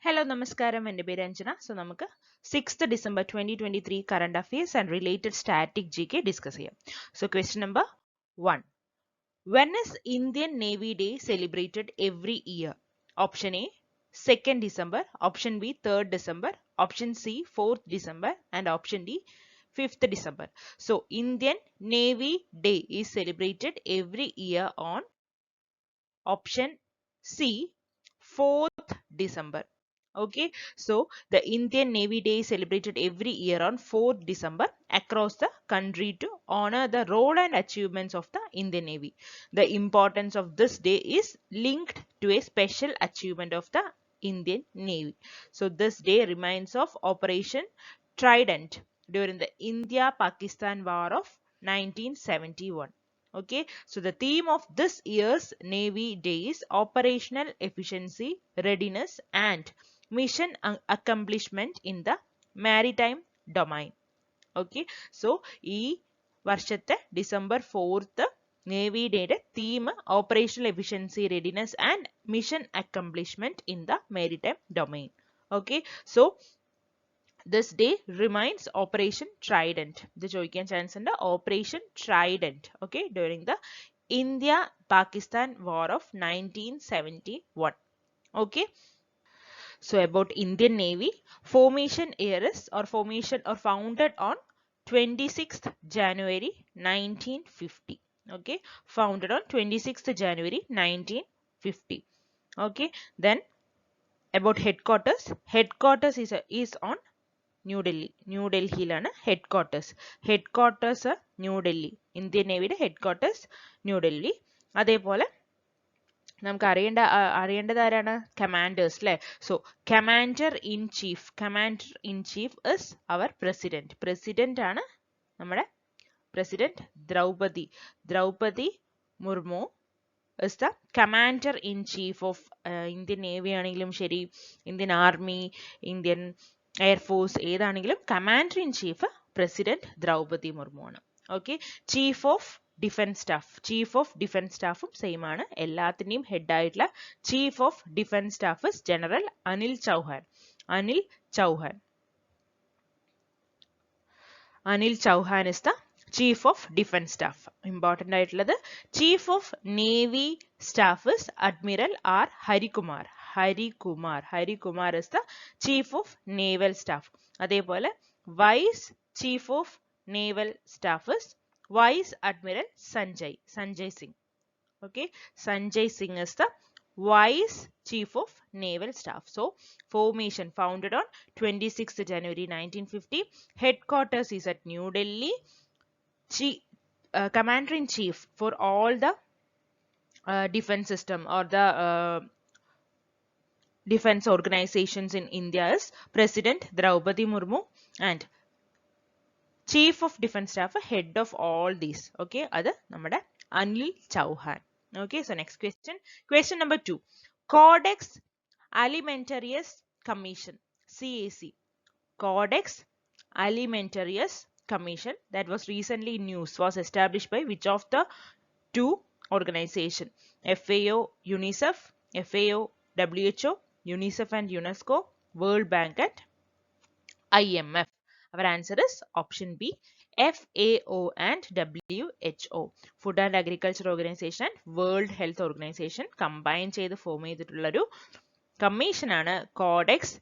Hello, Namaskaram, and Anjana. So, നമുക്ക് 6th December 2023 current affairs and related static GK discuss here. So, question number 1. When is Indian Navy Day celebrated every year? Option A, 2nd December. Option B, 3rd December. Option C, 4th December. And option D, 5th December. So, Indian Navy Day is celebrated every year on option C, 4th December. Okay, so the Indian Navy Day is celebrated every year on 4th December across the country to honor the role and achievements of the Indian Navy. The importance of this day is linked to a special achievement of the Indian Navy. So this day reminds of Operation Trident during the India-Pakistan War of 1971. Okay, so the theme of this year's Navy Day is operational efficiency, readiness, and mission accomplishment in the maritime domain. Okay, so ഈ വർഷത്തെ December 4th navy ഡേയുടെ theme operational efficiency readiness and mission accomplishment in the maritime domain. Okay, so this day reminds Operation Trident. ഇത് ചോദിക്കാൻ chance ഉണ്ട്. Operation Trident, okay, during the India-Pakistan War of 1971. Okay. So about Indian Navy, formation year is or founded on 26th January 1950. Okay, founded on 26th January 1950. Okay, then about headquarters. Headquarters is on New Delhi. New Delhi lana headquarters. Headquarters New Delhi. Indian Navy headquarters New Delhi. അതേപോലെ നമുക്ക് അറിയേണ്ടത് ആരാണ്? Commanders അല്ലേ? So commander in chief is our president. President ആണ് നമ്മുടെ president Droupadi Murmu is the commander in chief of Indian Navy ആണെങ്കിലും ശരി, Indian army, Indian air force ഏതാണെങ്കിലും commander in chief president Droupadi Murmu ആണ്. ഓക്കെ, ചീഫ് ഓഫ് ഡിഫൻസ് സ്റ്റാഫും സെയിം ആണ്. എല്ലാത്തിൻ്റെയും ഹെഡ് ആയിട്ടുള്ള chief of defence staff general Anil Chauhan is the Chief of Defence Staff. Important ആയിട്ടുള്ളത് Chief of Navy Staff is Admiral R. Harikumar. Harikumar is the Chief of Naval Staff. അതേപോലെ Vice Chief of Naval Staff is Vice Admiral Sanjay Singh. Okay, Sanjay Singh is the Vice Chief of Naval Staff. So, formation founded on 26th January 1950. Headquarters is at New Delhi. Commander-in-Chief for all the defense system or the defense organizations in India is President Draupadi Murmu, and Chief of Defense Staff, head of all these. Okay, adu nammada Anil Chauhan. Okay, so next question. Question number 2. Codex Alimentarius Commission, CAC. Codex Alimentarius Commission that was recently in news was established by which of the two organizations? FAO, UNICEF, FAO, WHO, UNICEF and UNESCO, World Bank and IMF. Our answer is option B, FAO and WHO. Food and Agriculture Organization and World Health Organization combine ചെയ്ത് form ചെയ്തിട്ടുള്ളൊരു commission ആണ് codex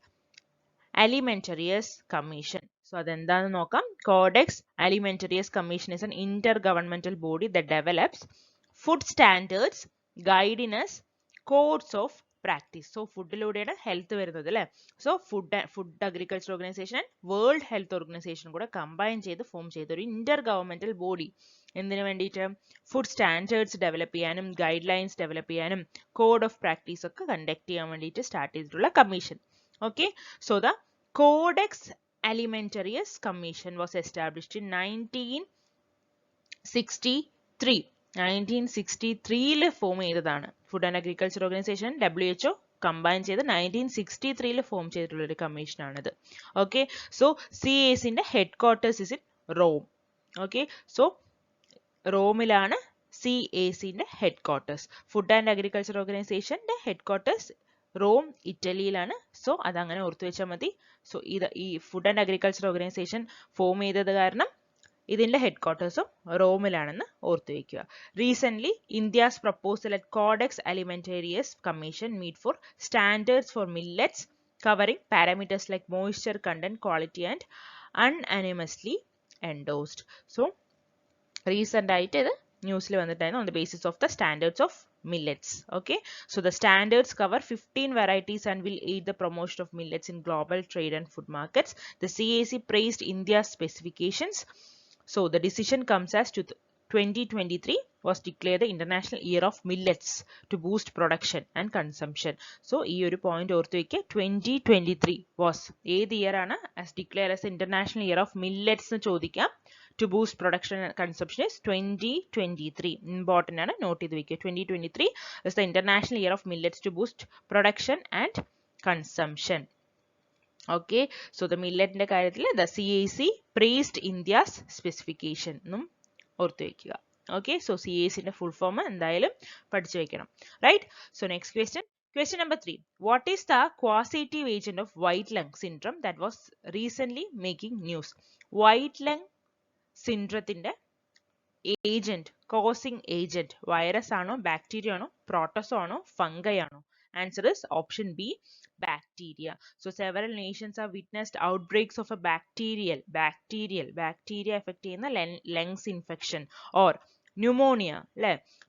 അലിമെന്ററിയസ് commission. So അതെന്താണെന്ന് നോക്കാം. Codex Alimentarius Commission is an intergovernmental body that develops food standards, guidance, codes of practice. So ഫുഡിലൂടെയാണ് health വരുന്നത് അല്ലേ? So Food Agriculture Organization World Health Organization കൂടെ combine ചെയ്ത് form ചെയ്ത ഒരു ഇന്റർ ഗവൺമെന്റൽ ബോഡി. എന്തിനു വേണ്ടിയിട്ട്? ഫുഡ് സ്റ്റാൻഡേർഡ്സ് ഡെവലപ്പ് ചെയ്യാനും ഗൈഡ് ലൈൻസ് ഡെവലപ്പ് ചെയ്യാനും കോഡ് ഓഫ് പ്രാക്ടീസ് ഒക്കെ കണ്ടക്ട് ചെയ്യാൻ വേണ്ടിയിട്ട് സ്റ്റാർട്ട് ചെയ്തിട്ടുള്ള commission. Okay, so the Codex Alimentarius Commission was established in 1963. 1963 form ചെയ്തതാണ്. Food and Agriculture Organization WHO combine ചെയ്ത് 1963 ഫോം ചെയ്തിട്ടുള്ള ഒരു കമ്മീഷൻ ആണിത്. ഓക്കെ, സോ CACന്റെ headquarters is in Rome. Okay, so റോമിലാണ് CACന്റെ ഹെഡ്ക്വാർട്ടേഴ്സ്. ഫുഡ് ആൻഡ് അഗ്രികൾച്ചർ ഓർഗനൈസേഷന്റെ headquarters Rome ഇറ്റലിയിലാണ്. സോ അതങ്ങനെ ഓർത്തു വെച്ചാൽ മതി. സോ ഈ Food and Agriculture Organization form ചെയ്തത് കാരണം ഇതിന്റെ ഹെഡ് ക്വാർട്ടേഴ്സും റോമിലാണെന്ന് ഓർത്തു വെക്കുക. Recent India's proposal at Codex Alimentarius Commission meet for standards for millets covering parameters like moisture content, quality and unanimously endorsed. So recent ആയിട്ട് ഇത് ന്യൂസിൽ വന്നിട്ടായിരുന്നു on the basis of the standards of millets. Okay, so the standards cover 15 varieties and will aid the promotion of millets in global trade and food markets. The CAC praised India's specifications. So the decision comes as to 2023 was declared the International Year of Millets to boost production and consumption. So ഈ ഒരു point ഓർത്തു വെക്കുക. 2023 was ഏത് year ആണ് as declared as International Year of Millets എന്ന് ചോദിക്കാം. To boost production and consumption is 2023. Important ആണ്, not ചെയ്ത് വെക്കുക. 2023 is the International Year of Millets to boost production and consumption. Okay, so the millet ന്റെ കാര്യത്തിൽ the CAC praised India's specification എന്നും ഓർത്തു വെക്കുക. Okay, so CAC ന്റെ full form എന്തായാലും പഠിച്ചു വെക്കണം. Right, so next question. Question number 3. What is the causative agent of white lung syndrome that was recently making news? White lung syndrome agent, causing agent, virus ആണോ, bacteria ആണോ, protozoo ആണോ, fungi ആണോ? Answer is option B, bacteria. So several nations have witnessed outbreaks of a bacteria affect ചെയ്യുന്ന lungs infection or pneumonia,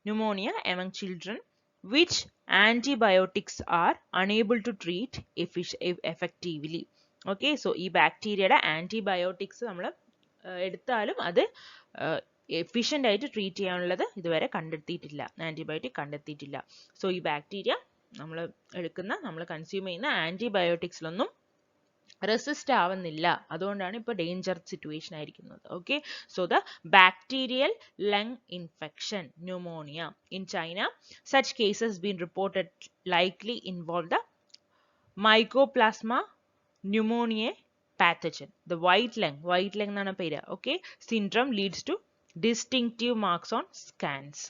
pneumonia among children, which antibiotics are unable to treat effectively. Okay, so ഈ ബാക്ടീരിയയുടെ antibiotics നമ്മൾ എടുത്താലും അത് efficient ആയിട്ട് treat ചെയ്യാനുള്ളത് ഇതുവരെ കണ്ടെത്തിയിട്ടില്ല, ആന്റിബയോട്ടിക് കണ്ടെത്തിയിട്ടില്ല. സോ ഈ ബാക്ടീരിയ നമ്മൾ കൺസ്യൂം ചെയ്യുന്ന ആന്റിബയോട്ടിക്സിലൊന്നും റെസിസ്റ്റ് ആവുന്നില്ല, അതുകൊണ്ടാണ് ഇപ്പോൾ ഡേഞ്ചർ സിറ്റുവേഷൻ ആയിരിക്കുന്നത്. Okay, so the bacterial lung infection pneumonia in China, such cases been reported likely involve the Mycoplasma pneumoniae pathogen. The white lung എന്നാണ് പേര്. Okay, syndrome leads to distinctive marks on scans.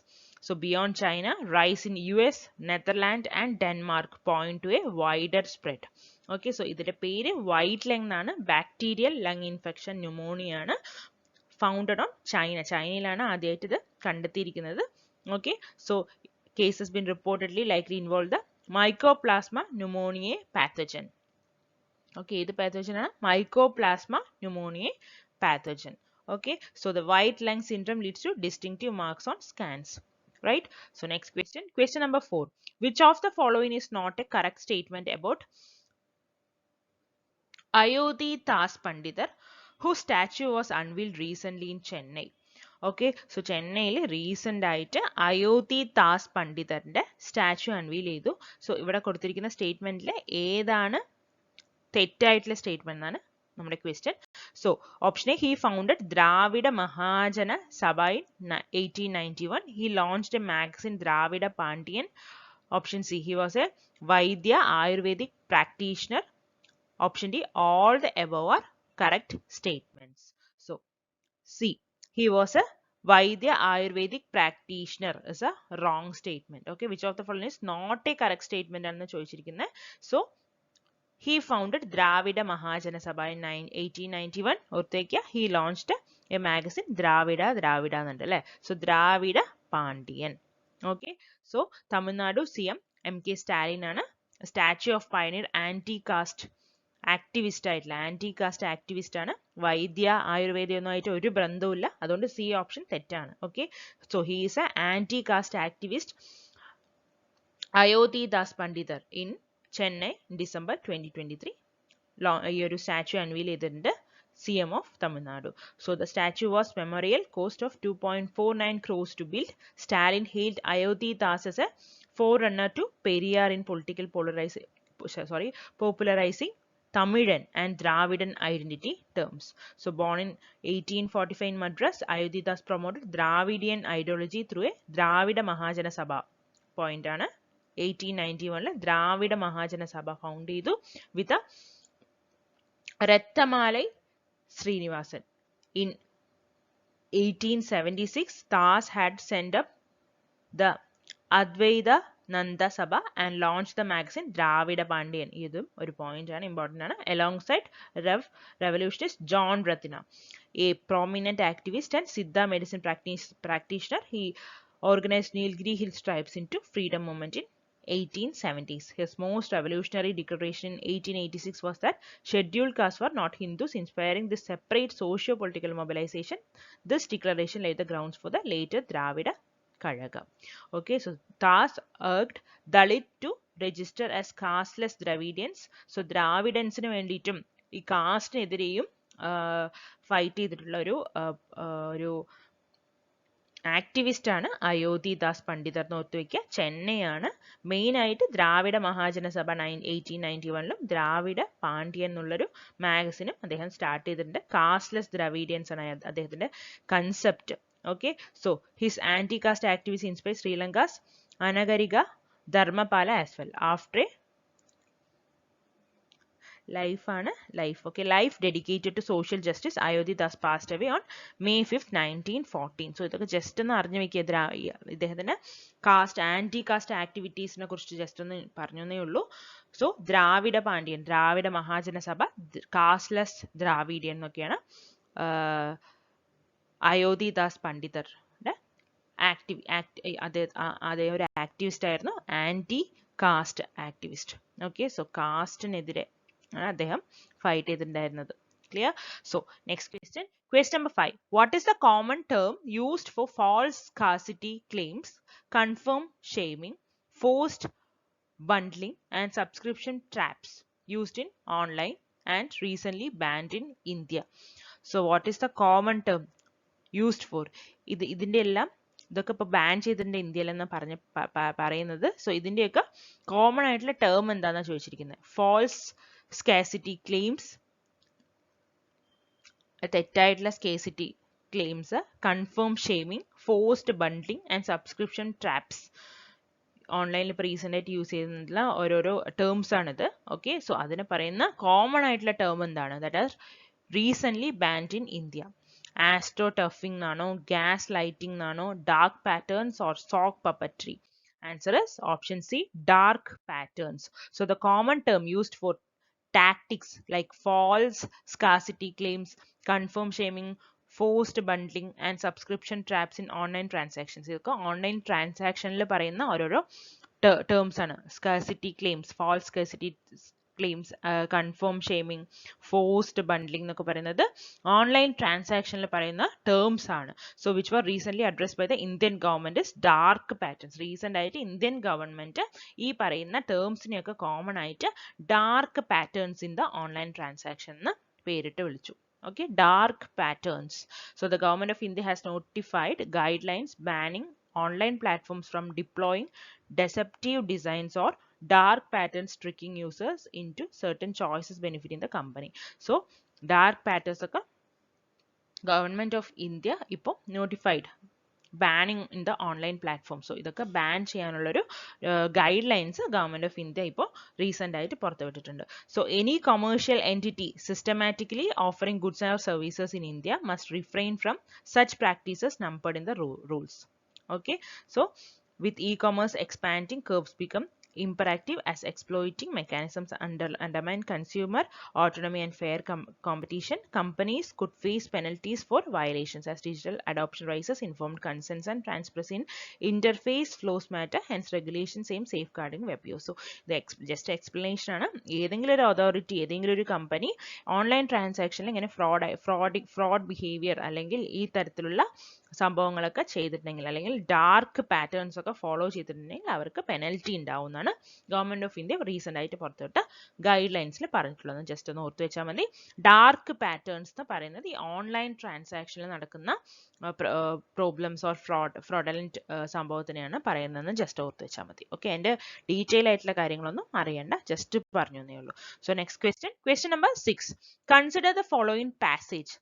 So beyond China, rise in US, Netherlands and Denmark point to a wider spread. Okay, so ഇതിന്റെ പേര് white lung എന്നാണ്. Bacterial lung infection pneumonia ആണ്. Founded on China. ചൈനയിലാണ് ആദ്യമായിട്ട് ഇത് കണ്ടെത്തിയിരിക്കുന്നത്. Okay, so cases been reportedly likely involve the Mycoplasma pneumoniae pathogen. Okay, the pathogen is Mycoplasma pneumoniae pathogen. Okay, so the white lung syndrome leads to distinctive marks on scans. Right, so next question. Question number 4. Which of the following is not a correct statement about Ayodhi Das Pandidar, whose statue was unveiled recently in Chennai? Okay, so ചെന്നൈയിൽ recent ആയിട്ട് അയോധി ദാസ് പണ്ഡിതന്റെ statue unveil ചെയ്തു. So ഇവിടെ കൊടുത്തിരിക്കുന്ന സ്റ്റേറ്റ്മെന്റിൽ ഏതാണ് തെറ്റായിട്ടുള്ള statement എന്നാണ് നമ്മുടെ question. So option A, he founded Dravida Mahajana Sabha in 1891. He launched a magazine Dravida Pandian. Option C, he was a vaidya Ayurvedic practitioner. Option D, all the above are correct statements. So C, he was a Vaidya Ayurvedic practitioner is a wrong statement. Okay, which of the following is not a correct statement ആണ് ചോദിച്ചിരിക്കുന്നത്. So he founded Dravida Mahajana Sabha in 1891. ഓർത്തേക്കുക, he launched a magazine Dravida എന്നുണ്ട് അല്ലേ. So Dravida Pandian. Okay, so Tamil Nadu CM MK Stalin ആണ്. Statue of Pioneer anti-caste activist ആയിട്ടുള്ള caste activist ആണ്. വൈദ്യ ആയുർവേദ ഒന്നുമായിട്ട് ഒരു ബന്ധവുമില്ല, അതുകൊണ്ട് സി ഓപ്ഷൻ തെറ്റാണ്. Okay, so he is a caste activist Iyothee Thass Pandithar in Chennai December 2023 ഈ ഒരു സ്റ്റാച്യു അൺവീൽ ചെയ്തിട്ടുണ്ട് CM of Tamil Nadu. So the statue was memorial, cost of 2.49 crores to build. Stalin hailed Ayodhi Das as a forerunner to Periyar in popularizing Tamilan and Dravidan identity terms. So born in 1845 in Madras, Ayodhi Das promoted Dravidian ideology through a Dravida Mahajana Sabha. Point ആണ് 1891 Dravida Mahajana Sabha found ചെയ്തു with a Rathamalai Srinivasan. In 1876, Das had sent up the Advaita Nanda Sabha and launched the magazine Dravida Pandian. Idum oru point aanu, important aanu. Alongside revolutionist John Rathina, a prominent activist and Siddha medicine practitioner. He organized Nilgiri Hills tribes into freedom movement in 1870s. His most revolutionary declaration in 1886 was that scheduled castes were not Hindus, inspiring this separate socio-political mobilization. This declaration laid the grounds for the later Dravida Kazhaga. Okay, so Das urged Dalit to register as casteless Dravidians. So ദ്രാവിഡൻസിന് വേണ്ടിയിട്ടും ഈ കാസ്റ്റിനെതിരെയും fight ചെയ്തിട്ടുള്ള ഒരു activist ആണ് അയോധ്യദാസ് പണ്ഡിതർ എന്ന് ഓർത്ത് വയ്ക്കുക. ചെന്നൈയാണ്. Main ആയിട്ട് ദ്രാവിഡ മഹാജനസഭ 1891 ദ്രാവിഡ പാണ്ഡ്യൻ എന്നുള്ളൊരു മാഗസിനും അദ്ദേഹം സ്റ്റാർട്ട് ചെയ്തിട്ടുണ്ട്. കാസ്റ്റ്ലെസ് ദ്രാവിഡിയൻസ് ആണ് അദ്ദേഹത്തിന്റെ concept. Okay, so his anti-caste activism inspired Sri Lanka's Anagariga Dharmapala as well. After life, okay, life dedicated to social justice, Ayodhyadas passed away on May 5th, 1914. So idokke just ഒന്ന് അറിഞ്ഞു വെക്കുക. ഇദ്ദേഹത്തിന്റെ cast anti cast ആക്ടിവിറ്റീസിനെ കുറിച്ച് just ഒന്ന് പറഞ്ഞേ ഉള്ളൂ. So Dravida Pandian, Dravida Mahajana Sabha, casteless Dravidian എന്നൊക്കെയാണ് അയോധ്യദാസ് പണ്ഡിതരുടെ അതേ ഒരു ആക്ടിവിസ്റ്റ് ആയിരുന്നു, anti caste activist. Okay, so കാസ്റ്റിനെതിരെ ആണ് അദ്ദേഹം ഫൈറ്റ് ചെയ്തിട്ടുണ്ടായിരുന്നത്. Clear? So next question number 5. What is the common term used for false scarcity claims, confirm shaming, forced bundling and subscription traps used in online and recently banned in India? So what is the common term used for? ഇതിന്റെ എല്ലാം ഇതൊക്കെ ഇപ്പോൾ ban ചെയ്തിട്ടുണ്ട് ഇന്ത്യയിലെന്ന് പറയുന്നത്. So ഇതിന്റെയൊക്കെ common ആയിട്ടുള്ള term എന്താണെന്നാണ് ചോദിച്ചിരിക്കുന്നത്. ഫോൾസ് സ്കാസിറ്റി ക്ലെയിംസ്, തെറ്റായിട്ടുള്ള scarcity claims, confirm shaming, forced bundling and subscription traps. ഓൺലൈനിൽ ഇപ്പോൾ റീസെൻ്റ് ആയിട്ട് യൂസ് ചെയ്യുന്നതിലുള്ള ഓരോരോ ടേംസ് ആണിത്. ഓക്കെ, സോ അതിന് പറയുന്ന കോമൺ ആയിട്ടുള്ള ടേം എന്താണ്? That are recently band in India. Astroturfing nano, gas lighting nano, dark patterns or sock puppetry? Answer is option C, dark patterns. So the common term used for tactics like false scarcity claims, confirm shaming, forced bundling and subscription traps in online transactions. ഇതൊക്കെ online ട്രാൻസാക്ഷനിൽ പറയുന്ന ഓരോരോ terms ആണ്. Scarcity claims, false scarcity claims, confirm shaming, forced bundling എന്നൊക്കെ പറയുന്നത് online ട്രാൻസാക്ഷനിൽ പറയുന്ന terms ആണ്. So which were recent addressed by the Indian government is dark patterns. Recent ആയിട്ട് ഇന്ത്യൻ ഗവൺമെന്റ് ഈ പറയുന്ന ടേംസിനെയൊക്കെ കോമൺ ആയിട്ട് dark patterns in the online transaction എന്ന് പേരിട്ട് വിളിച്ചു. Okay, dark patterns. So the government of India has notified guidelines banning online platforms from deploying deceptive designs or dark patterns, tricking users into certain choices benefiting the company. So dark patterns ഒക്കെ government of India ഇപ്പോൾ notified banning in the online platform. So ഇതൊക്കെ ban ചെയ്യാനുള്ളൊരു guidelines government of India ഇപ്പോൾ recent ആയിട്ട് പുറത്തുവിട്ടിട്ടുണ്ട്. So any commercial entity systematically offering goods and services in India must refrain from such practices numbered in the rules. Okay, so with e-commerce expanding, curbs become imperative as exploiting mechanisms undermine consumer autonomy and fair competition. Companies could face penalties for violations as digital adoption rises, informed consents and transparency in interface flows matter, hence regulations aim safeguarding web use. So the just explanation ആണ്. ഏതെങ്കിലും ഒരു authority, ഏതെങ്കിലും ഒരു company online ട്രാൻസാക്ഷനിൽ ഇങ്ങനെ fraud behaviour അല്ലെങ്കിൽ ഈ തരത്തിലുള്ള സംഭവങ്ങളൊക്കെ ചെയ്തിട്ടുണ്ടെങ്കിൽ അല്ലെങ്കിൽ ഡാർക്ക് പാറ്റേൺസ് ഒക്കെ ഫോളോ ചെയ്തിട്ടുണ്ടെങ്കിൽ അവർക്ക് പെനൽറ്റി ഉണ്ടാവുന്നതാണ് ഗവൺമെന്റ് ഓഫ് ഇന്ത്യ റീസെന്റ് ആയിട്ട് പുറത്തുവിട്ട ഗൈഡ് ലൈൻസിൽ പറഞ്ഞിട്ടുള്ളത്. ജസ്റ്റ് ഒന്ന് ഓർത്ത് വെച്ചാൽ മതി. ഡാർക്ക് പാറ്റേൺസ് എന്ന് പറയുന്നത് ഈ ഓൺലൈൻ ട്രാൻസാക്ഷനിൽ നടക്കുന്ന പ്രോബ്ലംസ് ഓർ ഫ്രോഡലന്റ് സംഭവത്തിനെയാണ് പറയുന്നതെന്ന് ജസ്റ്റ് ഓർത്ത് വെച്ചാൽ മതി. ഓക്കെ, എൻ്റെ ഡീറ്റെയിൽ ആയിട്ടുള്ള കാര്യങ്ങളൊന്നും അറിയണ്ട, ജസ്റ്റ് പറഞ്ഞു എന്നേ ഉള്ളൂ. So next question number 6. Consider the following passage.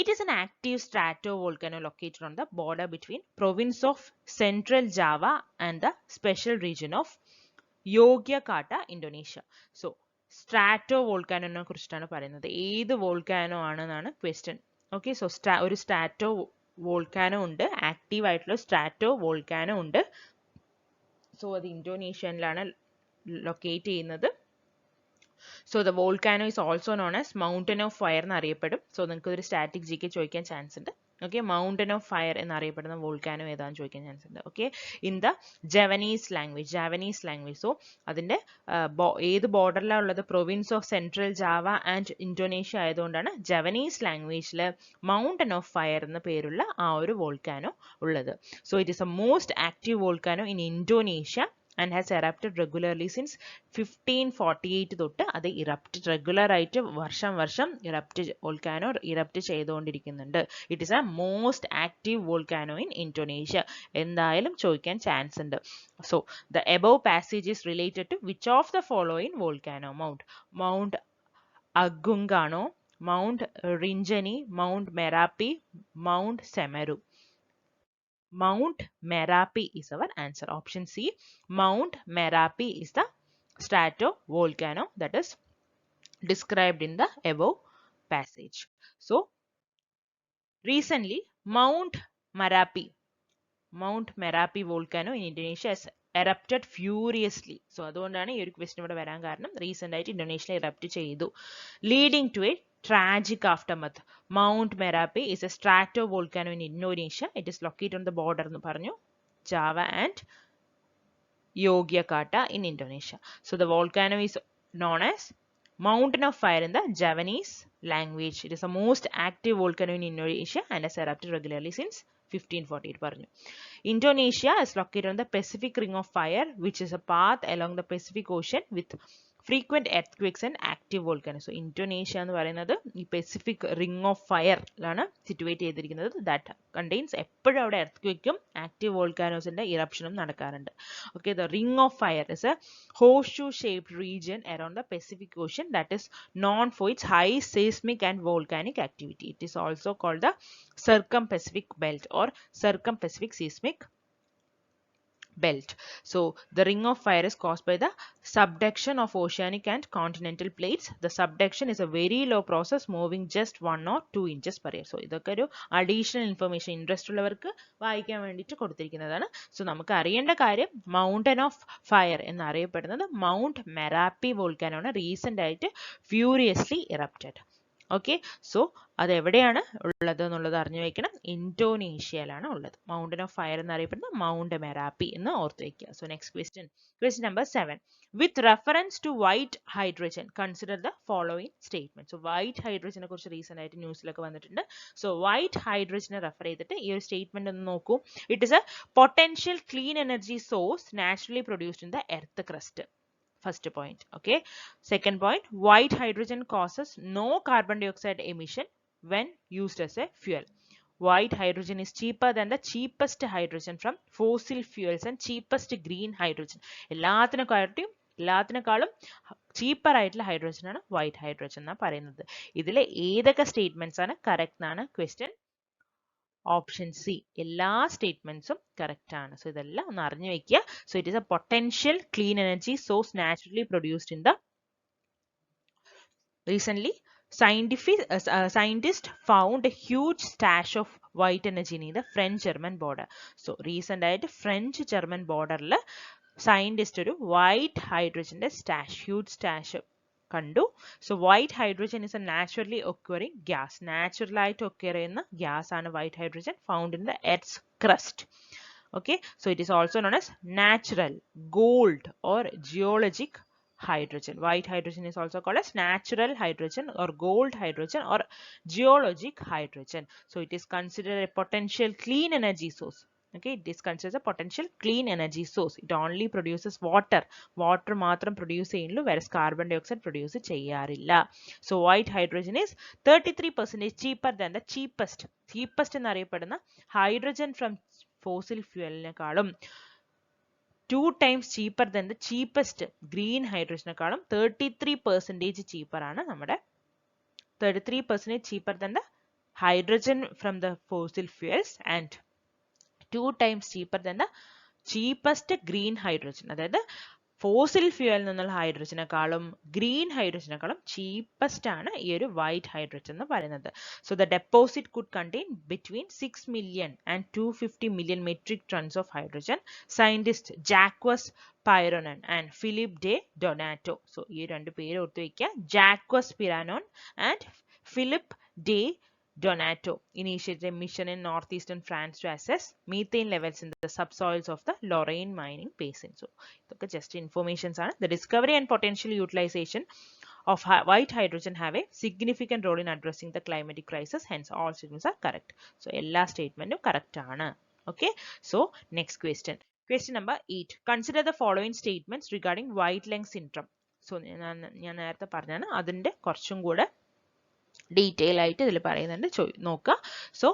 It is an active stratovolcano located on the border between province of Central Java and the special region of Yogyakarta, Indonesia. So, stratovolcano നെ കുറിച്ചിട്ടാണ് പറയുന്നത്. ഏത് volcano ആണെന്നാണ് question. Okay, so ഒരു സ്ട്രാറ്റോ volcano ഉണ്ട്, active ആയിട്ടുള്ള സ്ട്രാറ്റോ volcano ഉണ്ട്. So അത് ഇന്തോനേഷ്യയിലാണ് ലൊക്കേറ്റ് ചെയ്യുന്നത്. So the volcano is also known as mountain of fire എന്ന് അറിയപ്പെടും. സോ നിങ്ങൾക്ക് ഒരു സ്റ്റാറ്റിക് ജിക്ക് ചോദിക്കാൻ ചാൻസ് ഉണ്ട്. ഓക്കെ, മൗണ്ടൻ ഓഫ് ഫയർ എന്നറിയപ്പെടുന്ന വോൾക്കാനോ ഏതാണെന്ന് ചോദിക്കാൻ ചാൻസ് ഉണ്ട്. Okay, in the Javanese language. So അതിന്റെ ഏത് ബോർഡറിലാണ് ഉള്ളത്? Province of central Java and Indonesia ആയതുകൊണ്ടാണ് ജാവനീസ് ലാംഗ്വേജിൽ മൗണ്ടൻ ഓഫ് ഫയർ എന്ന പേരുള്ള ആ ഒരു വോൾക്കാനോ ഉള്ളത്. So it is a most active volcano in Indonesia and has erupted regularly since 1548 തൊട്ട് അത് ഇറപ്റ്റ് റെഗുലർ ആയിട്ട് വർഷം വോൾക്കാനോ ഇറപ്റ്റ് ചെയ്തുകൊണ്ടിരിക്കുന്നുണ്ട്. It is a most active volcano in Indonesia. എന്തായാലും ചോദിക്കാൻ ചാൻസ് ഉണ്ട്. So the above passage is related to which of the following volcano? Mount Agung ആണോ, Mount Rinjani, Mount Merapi, Mount Semeru? Mount Merapi is our answer. Option C, Mount Merapi is the stratovolcano that is described in the above passage. So, recently, Mount Merapi volcano in Indonesia has erupted furiously. So, അതുകൊണ്ടാണ് ഈ ഒരു question ഇവിടെ വരാൻ കാരണം. Recent ആയിട്ട് Indonesia erupt ചെയ്തു, leading to a tragic aftermath. Mount Merapi is a stratovolcano in Indonesia. It is located on the border എന്ന് പറഞ്ഞു, Java and Yogyakarta in Indonesia. So the volcano is known as mountain of fire in the Javanese language. It is the most active volcano in Indonesia and has erupted regularly since 1548 പറഞ്ഞു. Indonesia is located on the Pacific Ring of Fire, which is a path along the Pacific Ocean with frequent earthquakes and active volcanoes. So Indonesia എന്ന് പറയുന്നത് ഈ Pacific ring of ഫയറിലാണ് situate ചെയ്തിരിക്കുന്നത്. That contains എപ്പോഴും അവിടെ earth active വോൾക്കാനോസിന്റെ ഇറപ്ഷനും നടക്കാറുണ്ട്. Okay, the ring of fire is A horseshoe shaped region around the Pacific Ocean that is known for its high seismic and volcanic activity. It is also called the circum-Pacific belt or circum-Pacific seismic belt. So the ring of fire is caused by the subduction of oceanic and continental plates. The subduction is a very low process moving just 1 or 2 inches per year. So ഇതൊക്കെ ഒരു additional information interest ഉള്ളവർക്ക് വായിക്കാൻ വേണ്ടിയിട്ട് കൊടുത്തിരിക്കുന്നതാണ്. So നമുക്ക് അറിയേണ്ട കാര്യം, mountain of fire എന്നറിയപ്പെടുന്നത് mount Merapi volcano ആണ്, റീസെന്റ് ആയിട്ട് ഫ്യൂരിയസ്ലി ഇറപ്റ്റഡ്. ഓക്കെ, സോ അത് എവിടെയാണ് ഉള്ളത് എന്നുള്ളത് അറിഞ്ഞു വെക്കണം. ഇന്തോനേഷ്യയിലാണ് ഉള്ളത്. മൗണ്ടൻ ഓഫ് ഫയർ എന്നറിയപ്പെടുന്ന മൗണ്ട് മെറാപ്പി എന്ന് ഓർത്ത് വെക്കുക. So next question number 7. With reference to white hydrogen consider the following statement. So white ഹൈഡ്രജനെ കുറിച്ച് റീസെന്റ് ആയിട്ട് ന്യൂസിലൊക്കെ വന്നിട്ടുണ്ട്. സോ വൈറ്റ് ഹൈഡ്രജനെ റെഫർ ചെയ്തിട്ട് ഈ ഒരു സ്റ്റേറ്റ്മെന്റ് ഒന്ന് നോക്കൂ. It is A potential clean energy source naturally produced in the earth crust. First point. Okay, second point, white hydrogen causes no carbon dioxide emission when used as a fuel. White hydrogen is cheaper than the cheapest hydrogen from fossil fuels and cheapest green hydrogen. എല്ലാത്തിനെക്കാളും cheaper ആയിട്ടുള്ള hydrogen ആണ് white hydrogen എന്നാണ് പറയുന്നത്. ഇതിലെ ഏതൊക്കെ statements ആണ് correct എന്നാണ് question. Option C, എല്ലാ സ്റ്റേറ്റ്മെന്റ്സും കറക്റ്റ് ആണ്. സോ ഇതെല്ലാം ഒന്ന് അറിഞ്ഞു വെക്കുക. So it is A potential clean energy source naturally produced in the recently scientists found a huge stash of white energy in the French-German border. So recent ആയിട്ട് French German ബോർഡറിൽ scientist ഒരു white ഹൈഡ്രജന്റെ huge stash കണ്ടു. So white hydrogen is a naturally occurring gas. Natural ആയിട്ട് occur ചെയ്യുന്ന gas ആണ് white hydrogen, found in the earth's crust. Okay, so it is also known as natural, gold or geologic hydrogen. White hydrogen is also called as natural hydrogen or gold hydrogen or geologic hydrogen. So it is considered a potential clean energy source. Okay, it is considered a potential clean energy source. It only produces water. Water മാത്രം produce ചെയ്യുള്ളൂ, whereas carbon dioxide produce ചെയ്യാറില്ല. So white hydrogen is 33% cheaper than the cheapest എന്നറിയപ്പെടുന്ന hydrogen from fossil fuelനെക്കാളും 2 times cheaper than the cheapest green hydrogenനെക്കാളും 33% cheaper ആണ് നമ്മുടെ 33% cheaper than the hydrogen from the fossil fuels and 2 times cheaper than the cheapest green hydrogen. അതായത് fossil fuel നിന്നുള്ള ഹൈഡ്രജനേക്കാളും green ഹൈഡ്രജനേക്കാളും cheapest ആണ് ഈ ഒരു white hydrogen എന്ന് പറയുന്നത്. So the deposit could contain between 6 million and 250 million metric tonnes of hydrogen. Scientist Jacques Pironon and Philippe de Donato. So ഈ രണ്ട് പേര് ഓർത്ത് വയ്ക്കുക, Jacques Pironon and Philippe de Donato initiated a mission in northeastern France to assess methane levels in the subsoils of the Lorraine mining basin. So, just informations are the discovery and potential utilization of white hydrogen have a significant role in addressing the climatic crisis. Hence, all statements are correct. So, all statements are correct. Okay. So, next question. Question number 8. Consider the following statements regarding white lung syndrome. So, ഞാൻ നേരത്തെ പറഞ്ഞാണ് അതിന്റെ കുറച്ചും കൂടെ detail ആയിട്ട് ഇതിൽ പറയുന്നുണ്ട്, നോക്കുക. സോ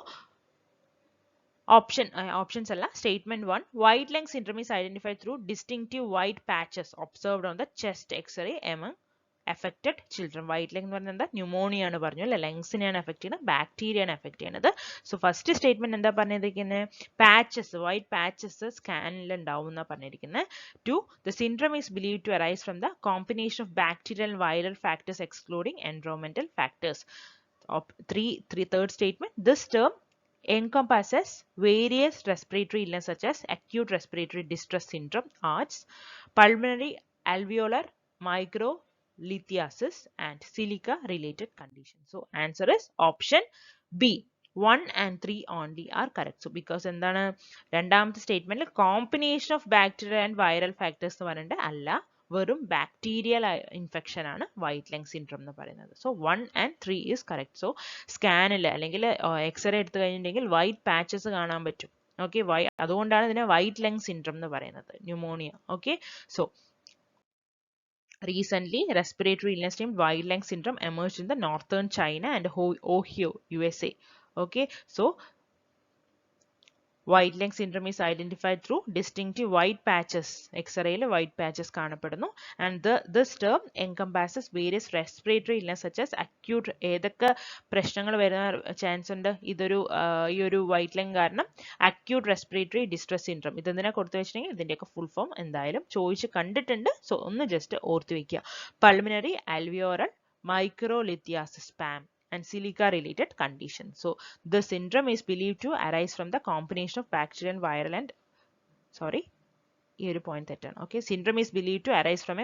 ഓപ്ഷൻസ് അല്ല. Statement 1, white lung syndrome is identified through distinctive white patches observed on the chest X-ray among affected children. White lung എന്ന് പറഞ്ഞാൽ എന്താ, ന്യൂമോണിയ ആണ് പറഞ്ഞു അല്ലെ, ലങ്സിനെയാണ് എഫക്ട് ചെയ്യുന്നത്, ബാക്ടീരിയയാണ് എഫക്ട് ചെയ്യുന്നത്. സോ ഫസ്റ്റ് സ്റ്റേറ്റ്മെന്റ് എന്താ പറഞ്ഞിരിക്കുന്നത്, പാച്ചസ്, വൈറ്റ് പാച്ചസ് സ്കാനിൽ ഉണ്ടാവും എന്നാ പറഞ്ഞിരിക്കുന്നത്. 2, the syndrome is believed to arise from the combination of bacterial and viral factors excluding environmental factors. Third statement, this term encompasses various respiratory illness such as acute respiratory distress syndrome, ARDS, pulmonary alveolar microlithiasis and silica related conditions. So answer is option B. 1 and 3 only are correct. So because എന്താണ് രണ്ടാമത്തെ സ്റ്റേറ്റ്മെന്റിൽ combination of bacteria and viral factors എന്ന് പറയുന്നത് അല്ല, വെറും bacterial infection ആണ് white lung syndrome എന്ന് പറയുന്നത്. So 1 and 3 is correct. So സ്കാനിൽ അല്ലെങ്കിൽ എക്സ്റേ എടുത്തു കഴിഞ്ഞിട്ടുണ്ടെങ്കിൽ വൈറ്റ് പാച്ചസ് കാണാൻ പറ്റും. ഓക്കെ, അതുകൊണ്ടാണ് ഇതിനെ വൈറ്റ് ലങ് സിൻഡ്രോം എന്ന് പറയുന്നത്, pneumonia. Okay, so recently respiratory illness named white lung syndrome emerged in the northern China and Ohio, USA. Okay, so white lung syndrome is identified through distinctive white patches, X-ray white patches കാണപ്പെടുന്നു. And this term encompasses various respiratory illness such as acute, ഏതൊക്കെ പ്രശ്നങ്ങൾ വരുന്ന chance ഉണ്ട് ഇതൊരു ഈ ഒരു white lung കാരണം, acute respiratory distress syndrome. ഇതെന്തിനാ കൊടുത്തു വെച്ചിട്ടുണ്ടെങ്കിൽ ഇതിന്റെയൊക്കെ ഫുൾ ഫോം എന്തായാലും ചോദിച്ച് കണ്ടിട്ടുണ്ട്. സോ ഒന്ന് ജസ്റ്റ് ഓർത്ത് വെക്കുക. pulmonary alveolar microlithiasis, PAM, and silica related conditions. So the syndrome is believed to arise from the combination of bacterial and viral and okay, syndrome is believed to arise from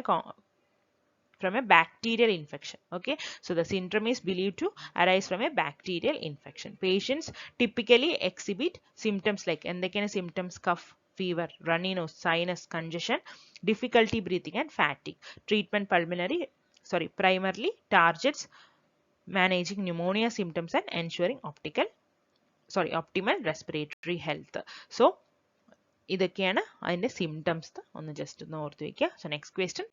a bacterial infection. Okay, so the syndrome is believed to arise from a bacterial infection. Patients typically exhibit symptoms like endokine symptoms, cough, fever, runny nose, sinus congestion, difficulty breathing and fatigue. Treatment primarily targets managing pneumonia symptoms and ensuring optimal respiratory health. So ഇതൊക്കെയാണ് അതിന്റെ symptoms. ഒന്ന് just ഒന്ന് ഓർത്ത് വെക്കുക. So next question.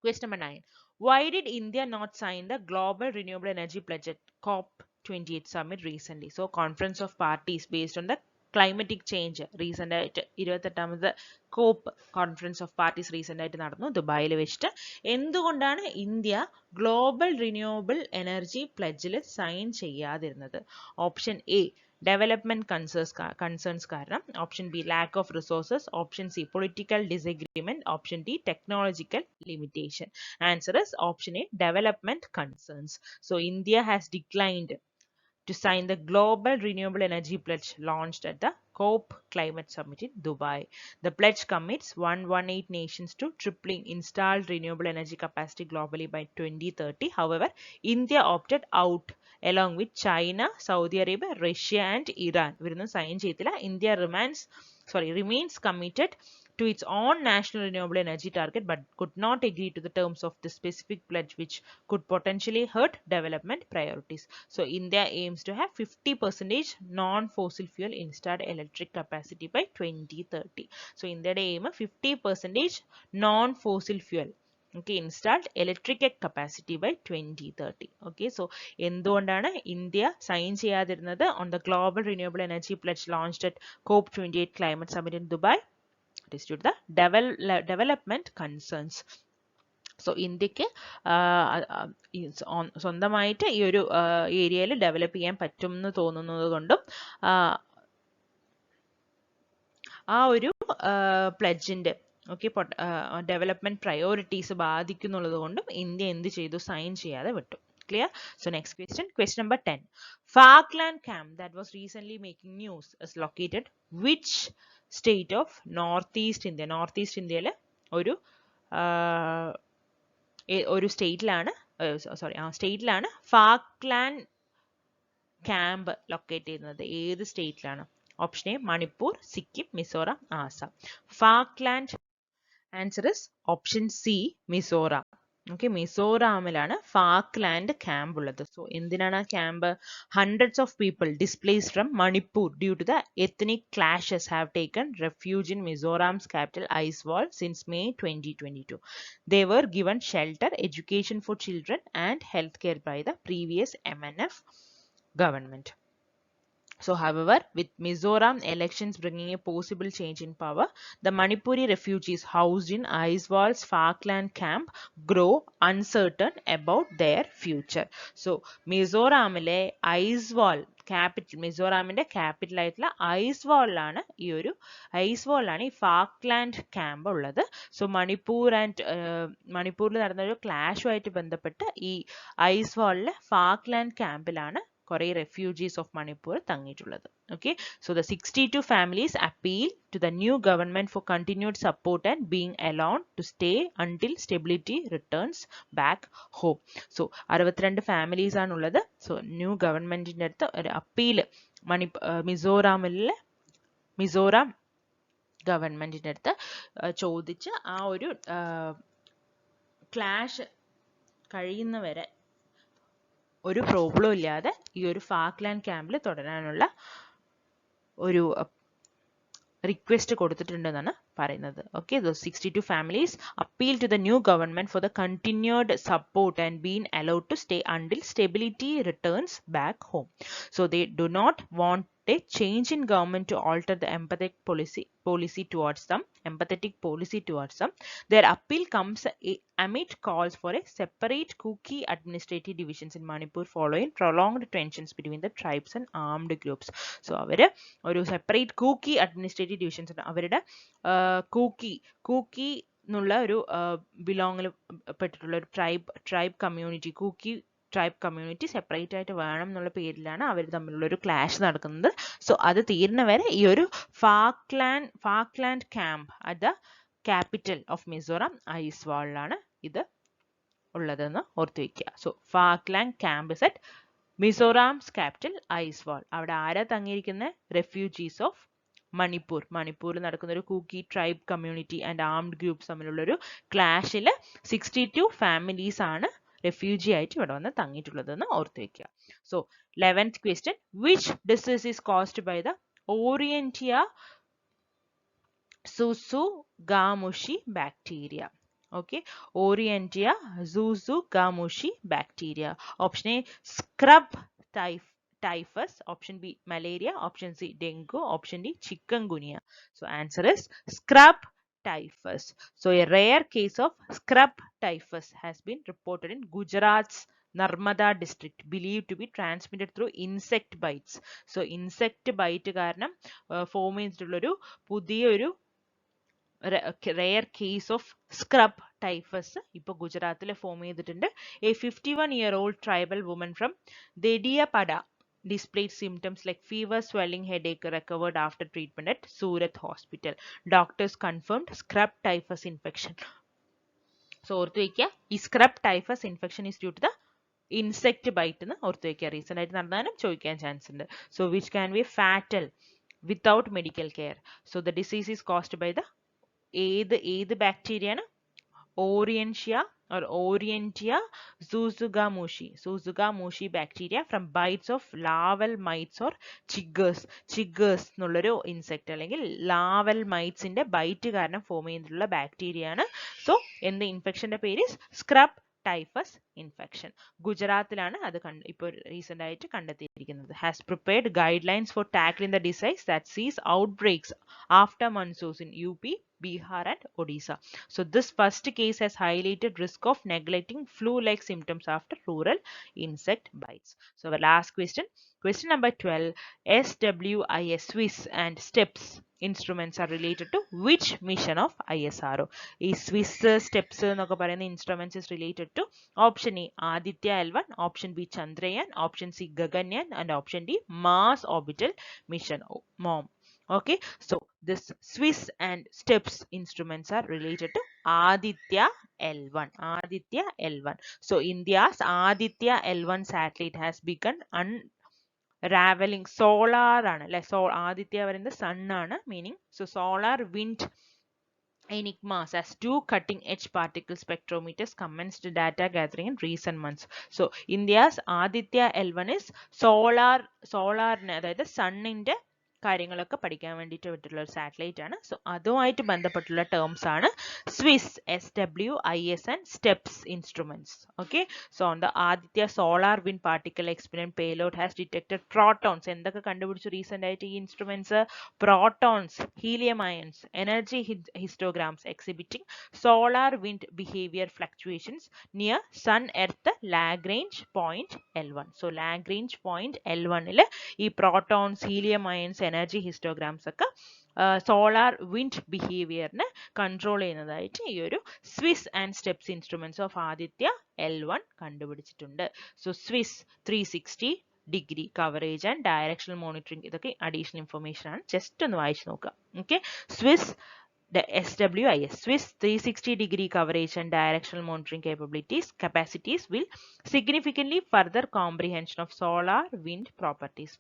Question number 9. Why did India not sign the Global Renewable Energy Pledge at COP28 summit recently? So conference of parties based on the climatic change recent ആയിട്ട് 28ാമത് COP conference of parties recent ആയിട്ട് നടന്നു ദുബായിൽ വെച്ചിട്ട്. എന്തുകൊണ്ടാണ് India global renewable energy പ്ലെഡ്ജിൽ sign ചെയ്യാതിരുന്നത്? Option A, development concerns കാരണം. Option B, lack of resources. Option C, political disagreement. Option D, technological limitation. Answer is option A, development concerns. So India has declined to sign the Global Renewable Energy Pledge launched at the COP Climate Summit in Dubai. The pledge commits 118 nations to tripling installed renewable energy capacity globally by 2030. However, India opted out along with China, Saudi Arabia, Russia and Iran. ഇവരൊന്നും sign ചെയ്തില്ല. India remains committed to its own national renewable energy target but could not agree to the terms of the specific pledge which could potentially hurt development priorities. So India aims to have 50% non-fossil fuel installed electric capacity by 2030. So India's aim 50% non-fossil fuel installed electric capacity by 2030. Okay, so എന്തുകൊണ്ടാണ് India sign ചെയ്യാതിരുന്നത് on the global renewable energy pledge launched at COP28 climate summit in Dubai? It is due to the development concerns. So ഇന്ത്യക്ക് സ്വന്തമായിട്ട് ഈ ഒരു ഏരിയയിൽ develop ചെയ്യാൻ പറ്റും എന്ന് തോന്നുന്നത് കൊണ്ടും ആ ഒരു പ്ലെഡ്ജിന്റെ ഓക്കെ, ഡെവലപ്മെന്റ് പ്രയോറിറ്റീസ് ബാധിക്കുന്നുള്ളത് കൊണ്ടും ഇന്ത്യ എന്ത് ചെയ്തു, സൈൻ ചെയ്യാതെ വിട്ടു. Clear? So next question, question number 10. Falkland camp that was recently making news is located which state of Northeast India? Northeast India ഒരു സ്റ്റേറ്റിലാണ്, സോറി ആ സ്റ്റേറ്റിലാണ് ഫാക്ലാൻഡ് ക്യാമ്പ് ലൊക്കേറ്റ് ചെയ്യുന്നത്. ഏത് സ്റ്റേറ്റിലാണ്? Option A Manipur, Sikkim, Mizoram, Assam. Falkland answer is option C Mizoram. Okay, മിസോറാമിലാണ് Falkland camp ഉള്ളത്. So എന്തിനാണ് ആ camp? Hundreds of people displaced from Manipur due to the ethnic clashes have taken refuge in Mizoram's capital Aizawl since May 2022. They were given shelter, education for children and healthcare by the previous MNF government. So, however, with Mizoram elections bringing a possible change in power, the Manipuri refugees housed in Aiswal's Falkland camp grow uncertain about their future. So, മിസോറാമിലെ Aizawl capital, മിസോറാമിന്റെ capital ആയിട്ടുള്ള ഐസ്വാളിലാണ് ഈ Falkland camp ഉള്ളത്. So മണിപ്പൂരിൽ നടന്ന ഒരു ക്ലാഷുമായിട്ട് ബന്ധപ്പെട്ട് ഈ ഐസ്വാളിലെ ഫാക്ലാൻഡ് ക്യാമ്പിലാണ് കുറെ refugees of Manipur തങ്ങിയിട്ടുള്ളത്. Okay, so the 62 families appeal to the new government for continued support and being allowed to stay until stability returns back home. So 62 families ആണുള്ളത്. So new governmentന്റെ അടുത്ത് ഒരു appeal Mizoram ഗവൺമെന്റിന്റെ അടുത്ത് ചോദിച്ച് ആ ഒരു clash കഴിയുന്നവരെ ഒരു പ്രോബ്ലം ഇല്ലാതെ ഈ ഒരു ഫാക്ലാൻഡ് ക്യാമ്പിൽ തുടരാനുള്ള ഒരു റിക്വസ്റ്റ് കൊടുത്തിട്ടുണ്ടെന്നാണ് പറയുന്നത്. Okay, those 62 families appeal to the new government for the continued support and being allowed to stay until stability returns back home. So they do not want a change in government to alter the empathetic policy towards them. Their appeal comes amid calls for a separate Kuki administrative divisions in Manipur following prolonged tensions between the tribes and armed groups. So അവര് ഒരു separate Kuki administrative divisions ഉണ്ട്. അവരുടെ കൂക്കി എന്നുള്ള ഒരു ബിലോങ്ങിൽ പെട്ടിട്ടുള്ള ഒരു tribe community, Kuki tribe community separate ആയിട്ട് വേണം എന്നുള്ള പേരിലാണ് അവർ തമ്മിലുള്ള ഒരു ക്ലാഷ് നടക്കുന്നത്. സോ അത് തീരുന്നവരെ ഈ ഒരു Falkland camp at the capital of Mizoram ഐസ്വാളിലാണ് ഇത് ഉള്ളതെന്ന് ഓർത്തു വയ്ക്കുക. So Falkland camp is at Mizoram's capital Aizawl. അവിടെ ആരാ തങ്ങിയിരിക്കുന്നത്? റെഫ്യൂജീസ് ഓഫ് മണിപ്പൂരിൽ നടക്കുന്ന ഒരു Kuki tribe community and armed groups തമ്മിലുള്ള ഒരു ക്ലാഷിൽ 62 ഫാമിലീസ് ആണ് റെഫ്യൂജി ആയിട്ട് ഇവിടെ വന്ന് തങ്ങിയിട്ടുള്ളതെന്ന് ഓർത്തു വെക്കുക. So 11th question, which disease is caused by the Orientia Zuzugamushi bacteria? Okay, Orientia Zuzugamushi bacteria. Option A, scrub typhus. Option B, malaria. Option C, dengue. Option D, chikungunya. So answer is scrub typhus. So a rare case of scrub typhus has been reported in Gujarat's Narmada district, believed to be transmitted through insect bites. So insect bite കാരണം form ചെയ്തിട്ടുള്ളൊരു പുതിയൊരു rare case of scrub typhus ഇപ്പോൾ ഗുജറാത്തിൽ form ചെയ്തിട്ടുണ്ട്. A 51-year-old tribal woman from Dediyapada displayed symptoms like fever, swelling, headache, recovered after treatment at Surat Hospital. Doctors confirmed scrub typhus infection. So ഓർത്തു വയ്ക്കുക, ഈ scrub typhus infection is due to the insect bite എന്ന് ഓർത്തു വയ്ക്കുക. Recent ആയിട്ട് നടന്നാലും ചോദിക്കാൻ chance ഉണ്ട്. So which can be fatal without medical care. So the disease is caused by the ഏത് ബാക്ടീരിയ ആണ്? Orientia Zuzugamushi bacteria from bites of larval mites or chiggers എന്നുള്ളൊരു ഇൻസെക്ട് അല്ലെങ്കിൽ ലാവൽ മൈറ്റ്സിന്റെ ബൈറ്റ് കാരണം form ചെയ്തിട്ടുള്ള bacteria ആണ്. So എന്ത് ഇൻഫെക്ഷന്റെ പേര്? Scrub typhus infection. ഗുജറാത്തിലാണ് അത് ഇപ്പോൾ റീസെന്റ് ആയിട്ട് കണ്ടെത്തിയിരിക്കുന്നത്. Has prepared guidelines for tackling the disease that sees outbreaks after monsoons in UP, Bihar and Odisha. So this first case has highlighted risk of neglecting flu-like symptoms after rural insect bites. So our last question. Question number 12. SWIS, Swiss and STEPS instruments are related to which mission of ISRO? ഈ Swiss steps എന്നൊക്കെ പറയുന്ന instruments is related to option A Aditya L1, option B Chandrayaan, option C Gaganyaan and option D Mars Orbital Mission MOM. Okay, so this Swiss and STEPS instruments are related to Aditya L1. Aditya L1. So India's Aditya L1 satellite has begun unraveling solar ആണ് അല്ലെ. ആദിത്യ പറയുന്നത് sun ആണ് meaning. So solar wind enigmas as two cutting-edge particle spectrometers commenced data gathering in recent months. So India's Aditya L1 is solar അതായത് സണ്ണിന്റെ കാര്യങ്ങളൊക്കെ പഠിക്കാൻ വേണ്ടിയിട്ട് വിട്ടുള്ള ഒരു satellite ആണ്. സോ അതുമായിട്ട് ബന്ധപ്പെട്ടുള്ള ടേംസ് ആണ് Swiss SWIS and STEPS instruments. Okay, so on the Aditya solar wind particle experiment payload has detected protons. എന്തൊക്കെ കണ്ടുപിടിച്ചു റീസെന്റ് ആയിട്ട് ഈ instruments? protons, helium ions, energy histograms exhibiting solar wind behavior fluctuations near sun earth Lagrange point L1. So Lagrange point L1 ല് ഈ protons, helium ions, energy histograms ഒക്കെ solar wind behaviorനെ control ചെയ്യുന്നതായിട്ട് ഈ ഒരു സ്വിസ് and STEPS instruments of Aditya L1 കണ്ടുപിടിച്ചിട്ടുണ്ട്. So സ്വിസ് 360-degree coverage and directional monitoring ഇതൊക്കെ additional information ആണ്. ജസ്റ്റ് ഒന്ന് വായിച്ചു നോക്കുക. Okay, സ്വിസ് the SWIS, Swiss 360-degree coverage and directional monitoring capacities will significantly further comprehension of solar wind properties,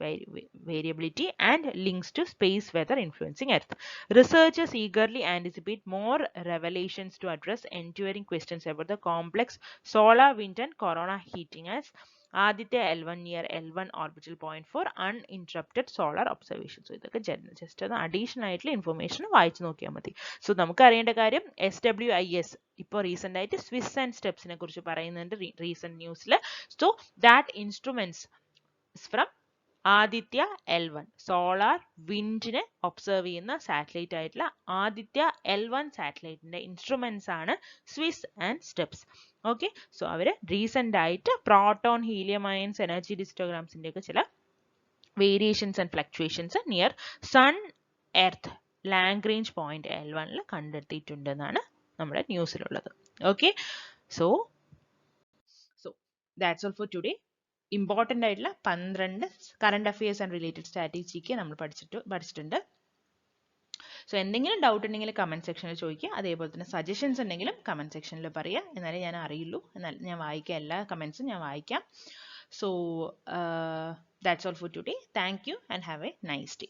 variability and links to space weather influencing Earth. Researchers eagerly anticipate more revelations to address enduring questions about the complex solar wind and corona heating as Aditya L1 near L1 orbital point for uninterrupted solar observation. So ഇതൊക്കെ just ഒന്ന് additional ആയിട്ടുള്ള information വായിച്ചു നോക്കിയാൽ മതി. So നമുക്ക് അറിയേണ്ട കാര്യം SWIS ഇപ്പോൾ റീസെന്റ് ആയിട്ട് സ്വിസ് ആൻഡ് സ്റ്റെപ്സിനെ കുറിച്ച് പറയുന്നുണ്ട് റീസെന്റ് ന്യൂസിൽ. So that instruments from Aditya L1 solar വിൻഡിനെ ഒബ്സർവ് ചെയ്യുന്ന സാറ്റലൈറ്റ് ആയിട്ടുള്ള ആദിത്യ L1 സാറ്റലൈറ്റിന്റെ ഇൻസ്ട്രുമെന്റ്സ് ആണ് സ്വിസ് ആൻഡ് സ്റ്റെപ്സ്. ഓക്കെ, സോ അവര് റീസെന്റ് ആയിട്ട് പ്രോട്ടോൺ, ഹീലിയം അയൺസ്, എനർജി ഹിസ്റ്റോഗ്രാംസിന്റെ ഒക്കെ ചില variations and fluctuations near sun earth Lagrange point L1 കണ്ടെത്തിയിട്ടുണ്ടെന്നാണ് നമ്മുടെ ന്യൂസിലുള്ളത്. Okay, so that's all for today. Important ആയിട്ടുള്ള 12 current affairs and related strategic നമ്മൾ പഠിച്ചിട്ടുണ്ട്. സോ എന്തെങ്കിലും ഡൗട്ട് ഉണ്ടെങ്കിൽ കമന്റ് സെക്ഷനിൽ ചോദിക്കുക. അതേപോലെ തന്നെ സജഷൻസ് ഉണ്ടെങ്കിലും കമന്റ് സെക്ഷനിൽ പറയുക. എന്നാലേ ഞാൻ അറിയുള്ളൂ, എന്നാൽ ഞാൻ വായിക്കാം, എല്ലാ കമന്റ്സും ഞാൻ വായിക്കാം. So that's all for today. Thank you and have A nice day.